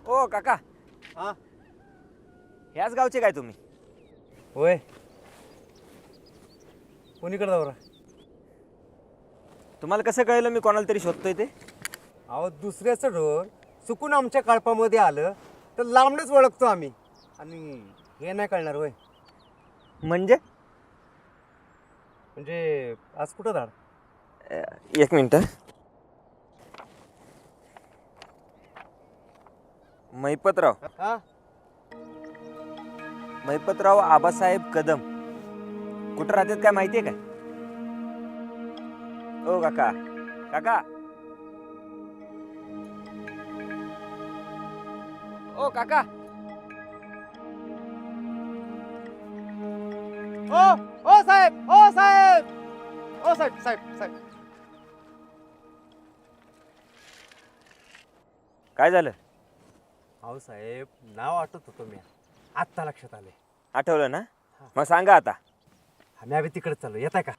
ओ काका, हा ह्याच गावचे काय तुम्ही? होय. कोणीकडे जाऊ? तुम्हाला कसं कळलं मी कोणाला तरी शोधतोय ते? अहो दुसऱ्याचं ढोर चुकून आमच्या कळपामध्ये आलं तर लांबणच ओळखतो आम्ही. आणि हे नाही कळणार होय? म्हणजे म्हणजे आज कुठं धाड? एक मिनिट. महिपतराव हा महिपतराव आबासाहेब कदम कुठं राहतात काय माहितीये काय? ओ काका, काका, ओ काका, ओ ओ साहेब, ओ साहेब, ओ साहेब, साहेब, साहेब. काय झालं? अहो साहेब, नाव आठवत होतो मी. आत्ता लक्षात आले. आठवलं ना? मग सांगा आता. आम्ही अभि तिकडे चाललो, येत आहे का?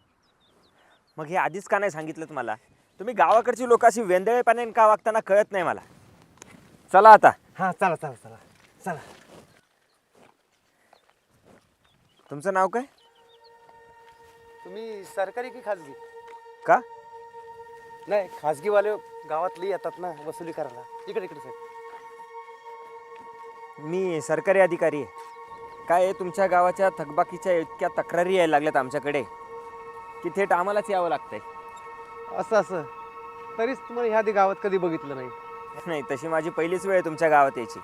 मग हे आधीच का नाही सांगितलं तुम्हाला? तुम्ही गावाकडची लोक अशी वेंदळेपणाने का वागताना कळत नाही मला. चला आता. हा चला चला चला चला. तुमचं नाव काय? तुम्ही सरकारी की खाजगी? का? नाही, खाजगीवाले गावातली येतात ना वसुली करायला. इकडे इकडे साहेब. मी सरकारी अधिकारी आहे. काय आहे, तुमच्या गावाच्या थकबाकीच्या इतक्या तक्रारी यायला लागल्यात आमच्याकडे की थेट आम्हालाच यावं लागतंय. असं असं तरीच तुम्हाला ह्या आधी गावात कधी बघितलं नाही. नाही, तशी माझी पहिलीच वेळ आहे तुमच्या गावात यायची.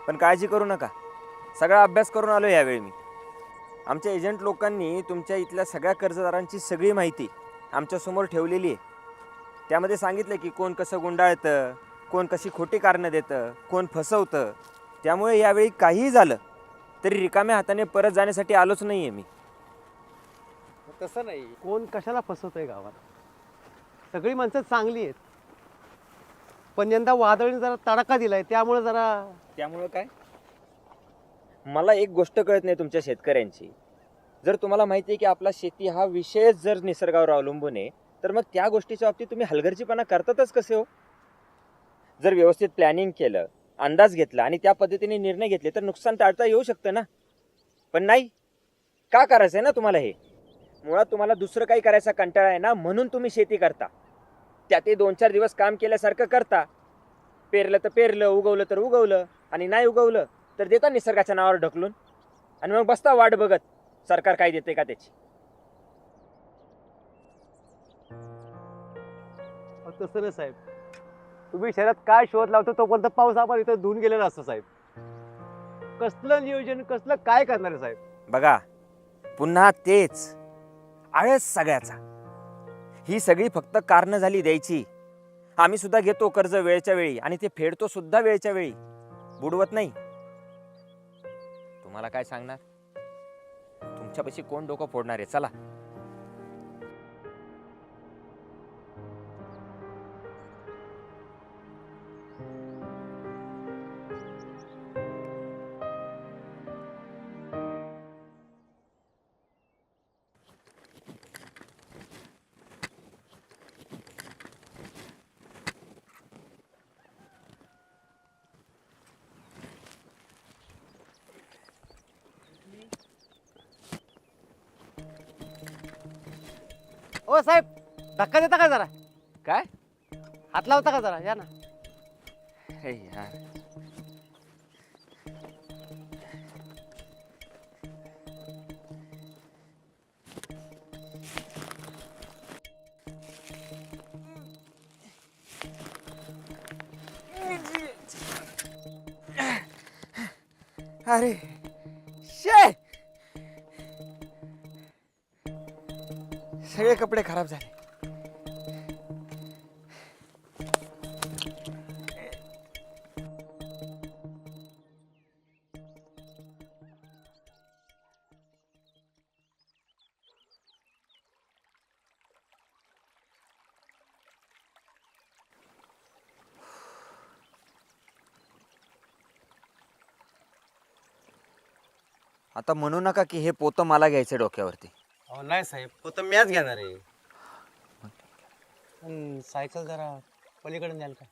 पण काळजी करू नका, सगळा अभ्यास करून आलो यावेळी मी. आमच्या एजंट लोकांनी तुमच्या इथल्या सगळ्या कर्जदारांची सगळी माहिती आमच्यासमोर ठेवलेली आहे. त्यामध्ये सांगितलं की कोण कसं गुंडाळतं, कोण कशी खोटी कारणं देतं, कोण फसवतं. त्यामुळे यावेळी काहीही झालं तरी रिकाम्या हाताने परत जाण्यासाठी आलोच नाही आहे मी. तसं नाही, कोण कशाला फसवतंय गावात? सगळी माणसं चांगली आहेत. पण यंदा वादळीने जरा तडाखा दिलाय, त्यामुळे जरा. त्यामुळं काय? मला एक गोष्ट कळत नाही तुमच्या शेतकऱ्यांची. जर तुम्हाला माहिती आहे की आपला शेती हा विषयच जर निसर्गावर अवलंबून आहे, तर मग त्या गोष्टीच्या बाबतीत तुम्ही हलगर्जीपणा करतातच कसे हो? जर व्यवस्थित प्लॅनिंग केलं, अंदाज घेतला आणि त्या पद्धतीने निर्णय घेतले तर नुकसान टाळता येऊ शकतं ना. पण नाही, का करायचं आहे ना तुम्हाला हे? मुळात तुम्हाला दुसरं काही करायचा कंटाळा आहे ना, म्हणून तुम्ही शेती करता. त्यात ते 2-4 दिवस काम केल्यासारखं करता. पेरलं तर पेरलं, उगवलं तर उगवलं, आणि नाही उगवलं तर देता निसर्गाच्या नावावर ढकलून. आणि मग बसता वाट बघत सरकार काय देते का त्याची. तसं नाही साहेब, तुम्ही शहरात काय शोध लावतो तोपर्यंत पाऊस आम्हाला इथं धुवून गेलेला असतो साहेब. कसलं नियोजन, कसलं काय करणार आहे साहेब? बघा, पुन्हा तेच आळस सगळ्याचा. ही सगळी फक्त कारणं झाली द्यायची. आम्ही सुद्धा घेतो कर्ज वेळच्या वेळी आणि ते फेडतो सुद्धा वेळच्या वेळी, बुडवत नाही. तुम्हाला काय सांगणार? तुमच्यापाशी कोण डोकं फोडणार आहे? चला. ओ साहेब, धक्का देता का जरा? काय? हात लावता का जरा? या ना. हे यार, अरे शे, सगळे कपडे खराब झाले. आता म्हणू नका की हे पोतं मला घ्यायचं डोक्यावरती. हो नाही साहेब, हो तर मॅच घेणार आहे. पण सायकल जरा पलीकडे न्याल का?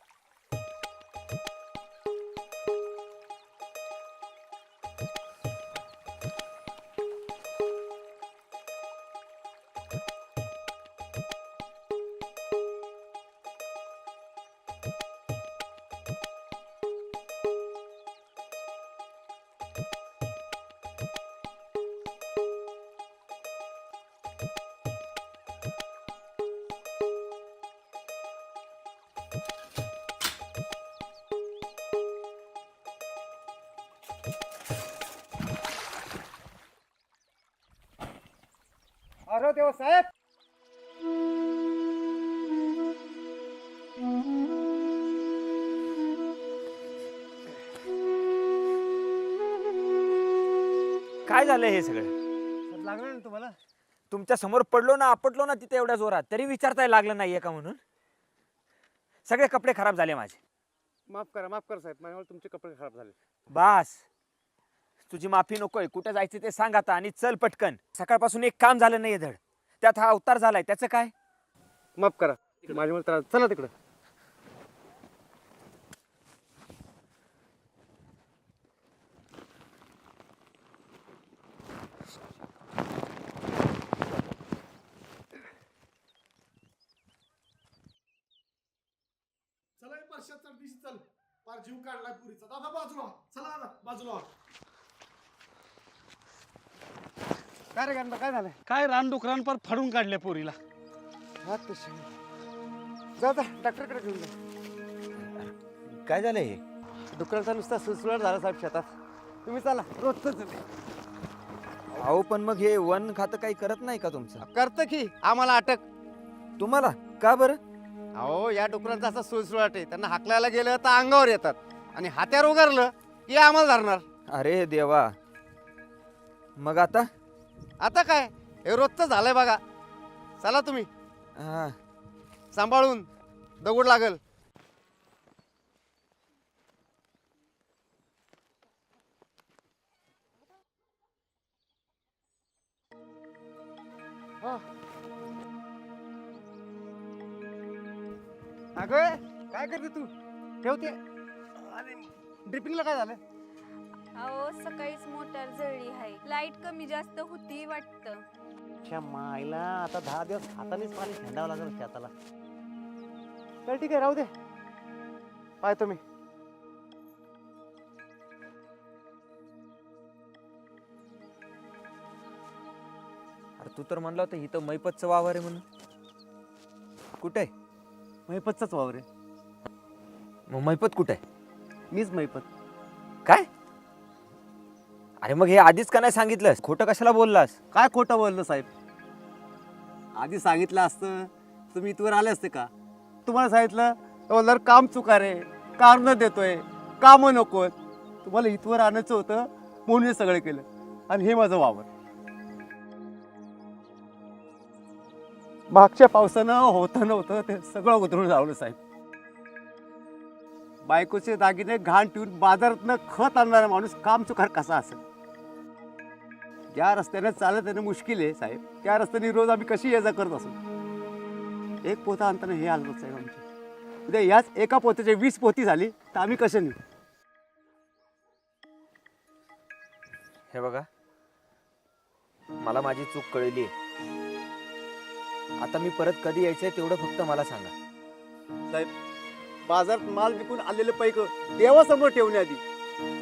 ठरवते हो साहेब. काय झालं हे सगळं? साहेब, लागलं ना तुम्हाला? तुमच्या समोर पडलो ना, आपटलो ना तिथे एवढ्या जोरात, तरी विचारताय लागलं नाहीये का म्हणून? सगळे कपडे खराब झाले माझे. माफ करा साहेब, माझ्यामुळे तुमचे कपडे खराब झाले. बास, तुझी माफी नकोय. कुठे जायचं ते सांग आता आणि चल पटकन. सकाळपासून एक काम झालं नाहीये धड, त्यात हा अवतार झालाय, त्याचं काय? माफ करा, माझ्यामुळे त्रास. चला तिकडं. चला हे परशात चल दिशी चल. पार जीव काढलाय पुरीचा. दादा बाजूला व्हा. चला दादा बाजूला व्हा. काय रे गंडा, काय झालंय? काय रानडुकरांपर फाडून काढले पोरीला. हात कसे जा डॉक्टरकडे घेऊन जा. काय झालं हे? डुकरांचा नुसता सुळसुळाट झाला साहेब शेतात. तुम्ही चला, रोजच अहो पण मग हे वन खातं काही करत नाही का तुमचं? करतं की आम्हाला अटक. तुम्हाला का बरं? अहो या डुकरांचा असा सुळसुळाट आहे, त्यांना हाकलायला गेलं तर अंगावर येतात आणि हात्यावर उगारलं की आम्हाला धरणार. अरे देवा, मग आता? आता काय, हे रोजचं झालंय बघा. चला तुम्ही, हा, सांभाळून, दगड लागल. अगं काय करते तू? ठेवते. अरे ड्रिपिंगला काय झालं? अहो सकाळीच मोटार जळली आहे. लाईट कमी जास्त होती वाटतं. अच्छा मायला, आता 10 दिवस हातानेच पाणी फेंडावं लागेल शेताला. चल ठीक आहे, राहू दे. पाहतो मी. अरे तू तर म्हणला होता इथं मैपतचं वावर आहे म्हणून. कुठे आहे? मैपतचाच वावर आहे. मग मैपत कुठे आहे? मीच मैपत. काय? अरे मग हे आधीच का नाही सांगितलंस? खोटं कशाला बोललास? काय खोटं बोललं साहेब? आधी सांगितलं असतं तुम्ही इथवर आले असते का? तुम्हाला सांगितलं बोलणार काम चुका रे, कारण देतोय, कामं नको. तुम्हाला इथवर आणायचं होतं म्हणून हे सगळं केलं. आणि हे माझं वावर. मागच्या पावसानं होतं नव्हतं ते सगळं उतरून लावलं साहेब. बायकोचे दागिने घाण ठेवून बाजारातनं खत आणणारा माणूस काम चुकार कसा असेल? ज्या रस्त्याने चालत येणं मुश्किल आहे साहेब, त्या रस्त्याने रोज आम्ही कशी ये जा करत असो. एक पोता आणताना हे हालत साहेब आमची. उद्या याच एका पोत्याची 20 पोती झाली तर आम्ही कसे नेऊ? हे बघा, मला माझी चूक कळली. आता मी परत कधी यायचंय तेवढं फक्त मला सांगा. साहेब, बाजारात माल विकून आलेले पैक देवासमोर ठेवण्याआधी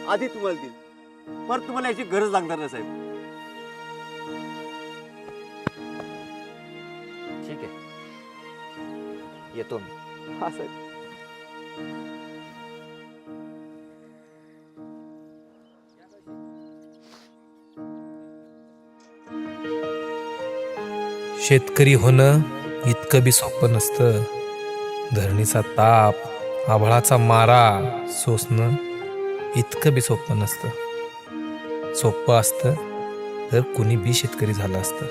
आधी तुम्हाला देईल. परत तुम्हाला याची गरज लागणार नाही साहेब. ठीक आहे, येतो मी. हा साहेब. शेतकरी होणं इतकं बी सोपं नसतं. धरणीचा ताप, आभाळाचा मारा सोसणं इतकं बी सोपं नसतं. सोपं असतं तर कुणी बी शेतकरी झालं असतं.